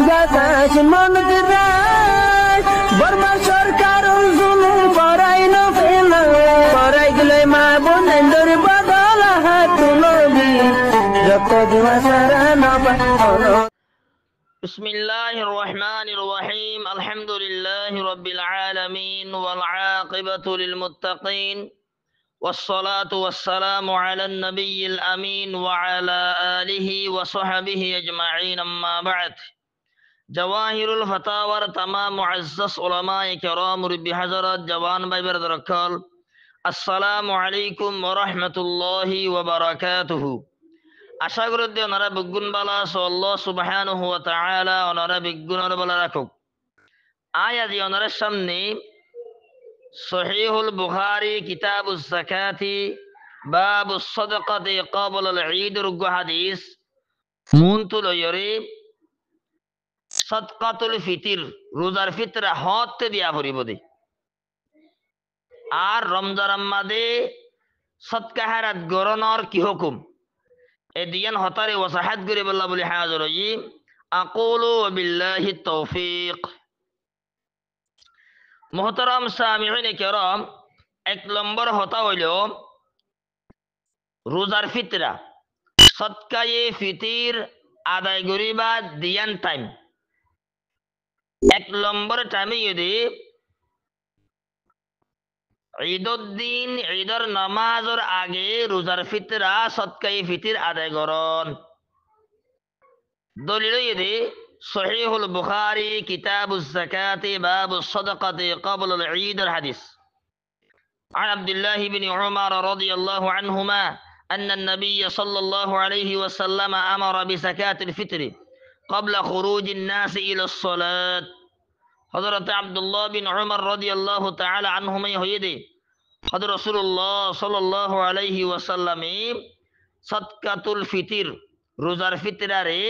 বাতাস মন দিরাই বর্মা সরকার জুলুম করাই না ফেলা করাই গেলে মা বোনেদের বদল হাত তুলবি যত দিবা সারা না পালো بسم الله الرحمن الرحيم الحمد لله رب العالمين والعاقبة للمتقين والصلاة والسلام على النبي الأمين وعلى آله وصحبه أجمعين أما بعد جواهر الفتاور تمام معزز علماء كرام ربي حضرات جوان بيبرد ركال السلام عليكم ورحمة الله وبركاته আশা করি যে ওনারা বিজ্ঞান বালা আল্লাহ সুবহানাহু ওয়া তাআলা ওনারা বিজ্ঞানের বালা রাখুক। আজ ওনার সামনে সহিহুল বুখারী কিতাবুজ যাকাতি বাবুস সাদাকাতি ক্বাবলাল ঈদ রুগ হাদিস মুনতুল ইয়রি সাদকাতুল ফিতর রোজার ফিতরা হতে দিয়া ভরিব দে আর রমজান মাদে সদকা হারাত গরনর কি হুকুম এদিয়ান হতারে ওয়াসাহাত করে বল্লা বলি হাজর জি আকুলু বিল্লাহি তৌফিক। মুহতারাম সামিঈন কিরাম, এক নম্বর হতা হইল রোজার ফিতরা সদকায়ে ফিতির আদায় করিবা দিয়ান টাইম। এক নম্বর টাইমে যদি ঈদুদ দিন ঈদর নামাজের আগে রোজার ফিতরা সদকায়ে ফিতির আদায় করন। দলিল ইদি সহিহুল বুখারী কিতাবুজ যাকাতি বাবুস সাদাকাতি ক্বাবলাল ঈদ হাদিস عن عبد الله بن عمر رضي الله عنهما أن النبي صلى الله عليه وسلم أمر بزكاة الفطر قبل خروج الناس إلى الصلاة. حضرت عبد الله بن عمر رضي الله تعالى عنهما يهيدي حضرت رسول الله صلى الله عليه وسلم সদকাতুল ফিতির রোজার ফিতরারে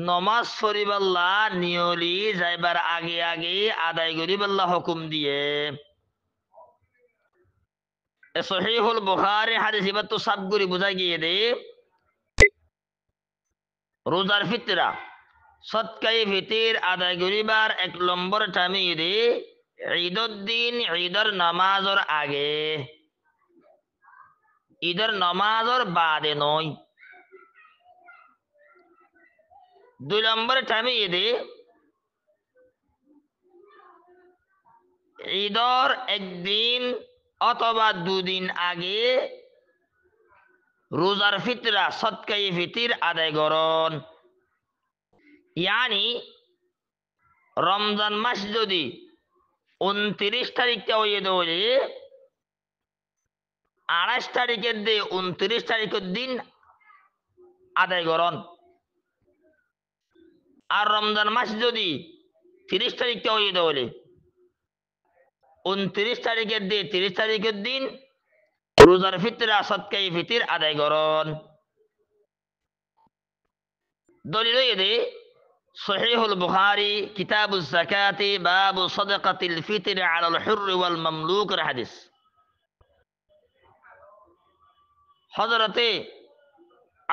নমাজ পড়িবাল্লা নিয়লি যাইবার আগে আগে আদায় করিবাল্লা হুকুম দিয়ে। সহিহুল বুখারী হাদিস ইবাত তো সব গুরি বুঝাই গিয়ে দে রোজার ফিতরা সদকায়ে ফিতির আদায় করিবার এক নম্বর টাইমে দে ঈদুদ দিন ঈদর নামাজের আগে, ঈদর নামাজের বাদে নয়। দুই নম্বর টাইমে দে ঈদর একদিন অথবা দুদিন আগে রোজার ফিতরা সদকায়ে ফিতির আদায় করন। ইয়ানি রমজান মাস যদি 29 তারিখে হয়ে দৌড়ে 28 তারিখের দিয়ে 29 তারিখের দিন আদায় করন। আর রমজান মাস যদি 30 তারিখে হয়ে দৌড়ে 29 তারিখের দিয়ে 30 তারিখের দিন রোজার ফিতরা সদকায়ে ফিতির আদায় করন। দলিল ইদি সহিহুল বুখারী কিতাবুজ যাকাতি বাবু সাদাকাতিল ফিতর আলাল হুরর ওয়াল মামলুক হাদিস। হযরতে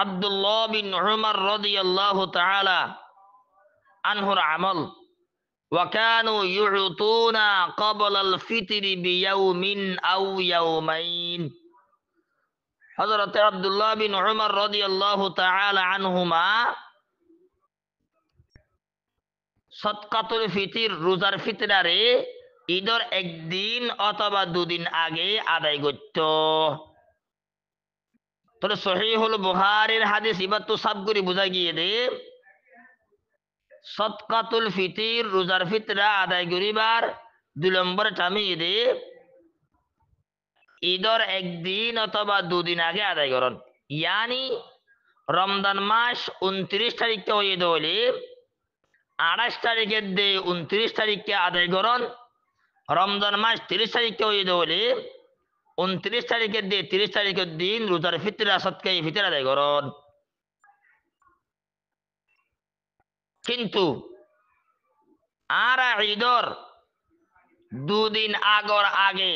আব্দুল্লাহ বিন উমর রাদিয়াল্লাহু তাআলা আনহুর আমল ওয়া কানু ইউতুনা ক্বাবলাল ফিতর বিয়াউমিন আও ইয়াউমাইন। হযরতে আব্দুল্লাহ বিন উমর রাদিয়াল্লাহু তাআলা আনহুমা সদকাতুল ফিতির রোজার ফিতরারে ঈদর একদিন অথবা দুদিন আগে আদায় করত। তাহলে সহিহুল বুখারীর হাদিস ইবাত তো সব করে বুঝাই গিয়ে দে সদকাতুল ফিতির রোজার ফিতরা আদায় করিবার দুই নম্বর টাইমে দে ঈদর একদিন অথবা দুদিন আগে আদায় করন। ইয়ানি রমজান মাস 29 তারিখে হয়ে দৌড়ে 28 তারিখের দিয়ে 29 তারিখে আদায় করন। রমজান মাস 30 তারিখে হয়ে দৌড়ে 29 তারিখের দিয়ে 30 তারিখের দিন রোজার ফিতরা সদকায়ে ফিতর আদায় করন। কিন্তু আর ঈদর দুদিন আগর আগে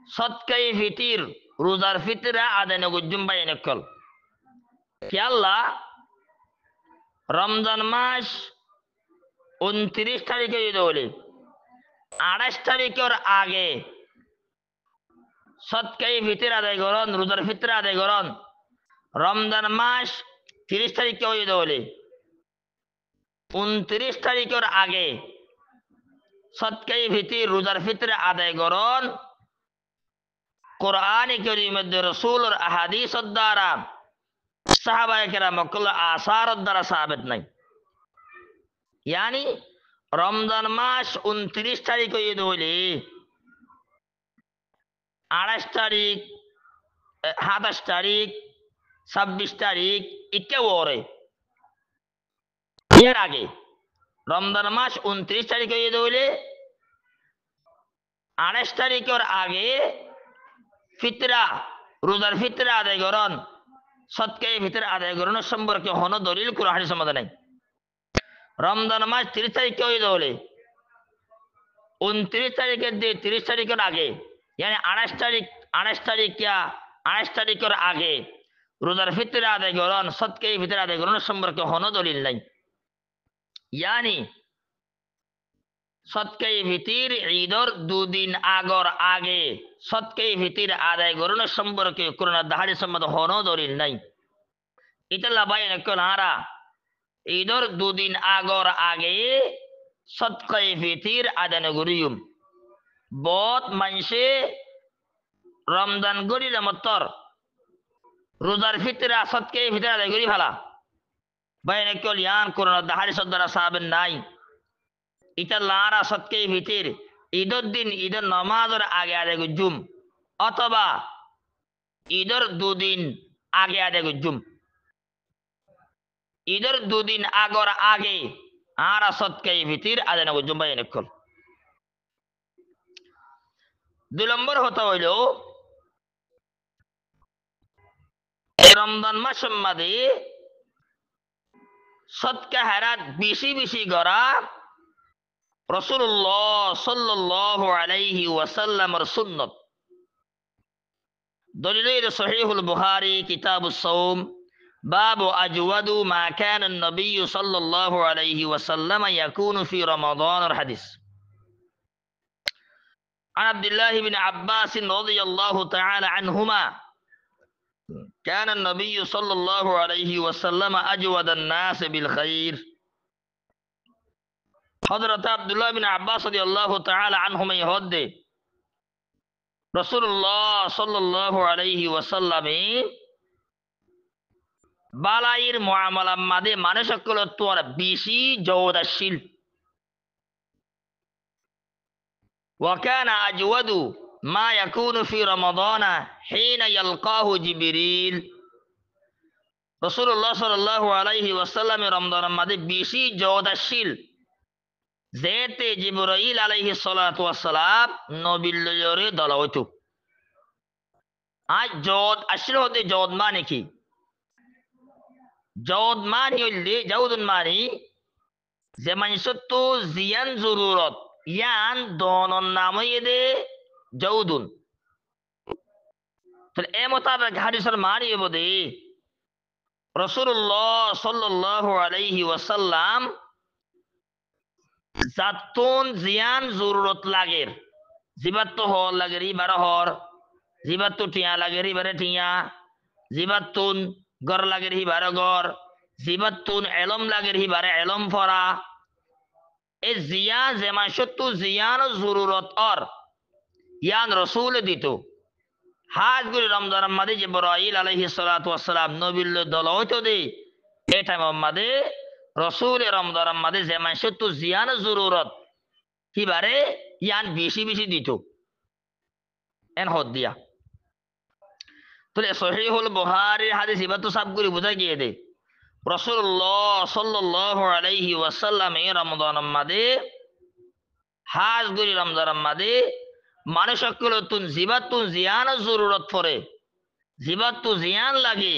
সদকায়ে ফিতির রোজার ফিতরা আদায় নগুজুম বাইনকল কি আল্লাহ রমজান মাস 29 তারিখে ঈদ হলে 28 তারিখের আগে সৎকাই ফিতর আদায় করন, রোজার ফিতর আদায় করন। রমজান মাস 30 তারিখে ঈদ হলে 29 তারিখের আগে সৎকাই ফিতর রোজার ফিতর আদায় করন। কোরআন কারীমের রাসূলের আহাদিসের দ্বারা সাহাবায়ে কেরামের আসারের দ্বারা সাবিত নাই। यानी রমজান মাস 29 তারিখে ঈদ হইলে 28 তারিখ, 27 তারিখ, 26 তারিখ একেবারে এর আগে রমজান মাস 29 তারিখে ঈদ হইলে 28 তারিখের আগে ফিতরা রোজার ফিতরা আদায় করন, সৎকায়ে ফিতর আদায় করানোর সম্পর্কে কোনো দলিল কোরআনের সম্বন্ধে নাই। রমজান মাস 30 তারিখে ঈদ হলে 29 তারিখের দিয়ে 30 তারিখের আগে, यानी 28 তারিখের আগে রোজার ফিতর আদায় করন, সৎকায়ে ফিতর আদায় করানোর সম্পর্কে কোনো দলিল নাই। यानी সৎকায়ে ফিতর ঈদের 2 দিন আগর আগে সৎকায়ে ফিতর আদায় করানোর সম্পর্কে কোরআন হাদিস সম্বন্ধে কোনো দলিল নাই। এটা লাবাই নকলারা ঈদের 2 দিন আগর আগে সৎকায়ে ফিতর আদায় করিয়ুম। বহুত মানুষে রমজান গরিলে মতর রোজার ফিতর সৎকায়ে ফিতর আদায় করি ফেলা বাইন কলিয়ান কোরআন হাদিসের দ্বারা সাবিত নাই। এটা লারা সৎকায়ে ফিতর ঈদের দিন ঈদের নামাজের আগে আদায় করজুম অথবা ঈদের 2 দিন আগে আদায় করজুম। ঈদের 2 দিন আগর আগে আর সৎকায়ে ফিতর আদায় করজুম বাইন কল। 2 নম্বর হতে হইল রমজান মাসের মধ্যে সৎকা হারাত বেশি বেশি করা রাসূলুল্লাহ সাল্লাল্লাহু আলাইহি ওয়াসাল্লামের সুন্নাত। দলিল সহিহুল বুখারী কিতাবুস সাওম বাবু আজওয়াদু মা কানা নবী সাল্লাল্লাহু আলাইহি ওয়াসাল্লাম ইয়াকুনু ফি রমাদানের হাদিস। عن عبد الله بن عباس رضي الله تعالى عنهما كان النبي صلى الله عليه وسلم أجود الناس بالخير। حضرت عبد الله بن عباس رضي الله تعالى عنهما يهد رسول الله صلى الله عليه وسلم বালাইর মুআমালার মাঝে মানুষ সকল তোর বেশি জওদাশীল। وكان أجود ما يكون في رمضان حين يلقاه جبريل। রাসূলুল্লাহ সাল্লাল্লাহু আলাইহি ওয়াসাল্লাম রমজানের মাঝে বেশি জওদাশীল যেতে জিবরাইল আলাইহিস সালাতু ওয়াস সালাম নবীর লয়রে দলাওতো। আজ জওদ আসলে হতে জওদ মানে কি? জওদ মানে হইলে জাউদুন মানে যে মানুষের তো জিয়ান জরুরত ইয়ান দনন নামই দে জাউদুন। তাহলে এ মোতাবেক হাদিসের মানে বদে রাসূলুল্লাহ সাল্লাল্লাহু আলাইহি ওয়াসাল্লাম জাতুন জিয়ান জরুরত লাগের জিবাত তো হল লাগের ইবার হর, জিবাত তো টিয়া লাগের ইবারে টিয়া, জিবাতুন গর লাগের ইবারে গর, জিবাতুন এলম লাগের ইবারে এলম ফরা। এ জিয়া যেমন সত্তু জিয়ান জরুরত অর ইয়ান রসুল দিত হাজ গুলি রমজান মাদে জিবরাইল আলাইহিস সালাতু ওয়াস সালাম নবীর দল হইতো দে এই টাইম মাদে রসুল রমজান মাদে যেমন সত্তু জিয়ান জরুরত হিবারে ইয়ান বেশি বেশি দিত এন হদ দিয়া। তাহলে সহিহুল বুখারীর হাদিস ইবা তো সব গুলি বুঝা গিয়ে দে রাসূলুল্লাহ সাল্লাল্লাহু আলাইহি ওয়াসাল্লাম রমজানের মাঝে হাজ গুলি রমজানের মাঝে মানুষ সকল তুন জিবাতুন জিয়ান জরুরত পড়ে জিবাতু জিয়ান লাগে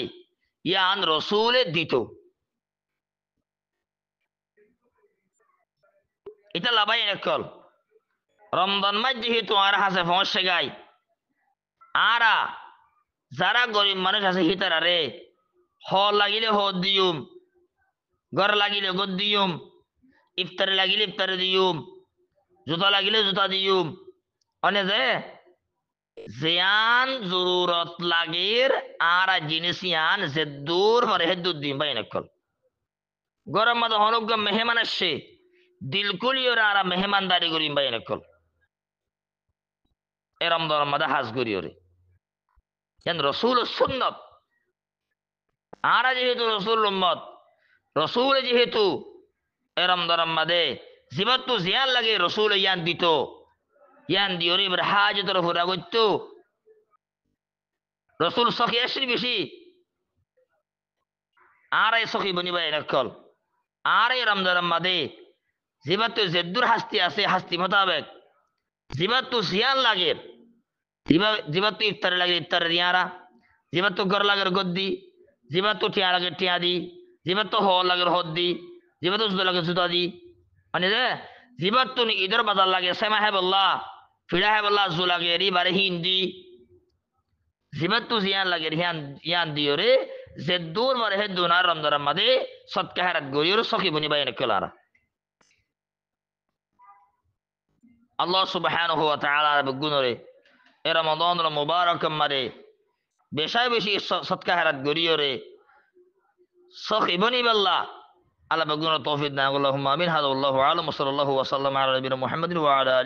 ইয়ান রসুলে দিত। এটা লাভাই নকল রমজান মাস যেহেতু আর হাসে সমস্যা গাই আরা যারা গরিব মানুষ আছে হিতারারে হল লাগিলে হদ দিউম, গর লাগিলে গদ দিউম, ইফতারে লাগিলে ইফতারে দিউম, জুতা লাগিলে জুতা দিউম। অনে যে জিয়ান জরুরত লাগের আর জিনিস ইয়ান জেদ্দুর পরে হেদ্দুর দিম বাই নকল। গরম মতো হনুক মেহমান আসছে, দিলকুলিওর আর মেহমানদারি করিম বাই নকল। এরম দরম মাদা হাজ করিওরে কেন রসুল সুন্নত। আর যেহেতু রসুল উম্মত, রসুল যেহেতু এরম দরম মাদে জিবাত্তু জিয়ান লাগে রসুল ইয়ান দিত, ইয়ান দিওরে এবার হাজতর হুরা করত। রসুল সখী আসি বেশি আর এই সখী বনিবাই নকল। আর এই রমদরম মাদে জিবাত্তু জেদ্দুর হাস্তি আছে, হাস্তি মোতাবেক জিবাত্তু জিয়ান লাগে, জিবাত্তু ইফতারে লাগে ইফতারে দিয়ারা, জিবাত্তু গর লাগের গদ্দি, জিবাত্তু টিয়া লাগে টিয়া দি, জিবাত্তু হল লাগের হদ দি, জিবাত্তু জুতা লাগে জুতা দি। মানে যে জিবাত্তু ঈদের বাজার লাগে সেমা হে বল্লা, ফিরা হে বল্লা জু লাগে রি বারে হিন্দি, জিবাত্তু জিয়ান লাগে হিয়ান ইয়ান দিও রে জেদ্দুর বারে হে দুনার রমদরম মাদে সৎকা হারাত গরিয়র সখী বনি বাইনে কলারা। আল্লাহ সুবহানাহু ওয়া তাআলা বগুনরে এ রমাদানুল মুবারক মারে বেশায় বেশি সৎকা হারাত গরিয়রে সখী বনি বাল্লা আল্লাহ বগুনর তৌফিক দান। আল্লাহুম্মা আমিন। হাদা আল্লাহু আলাম ওয়া সাল্লাল্লাহু ওয়া সাল্লাম আলা নবিয়িনা মুহাম্মাদিন ওয়া আলা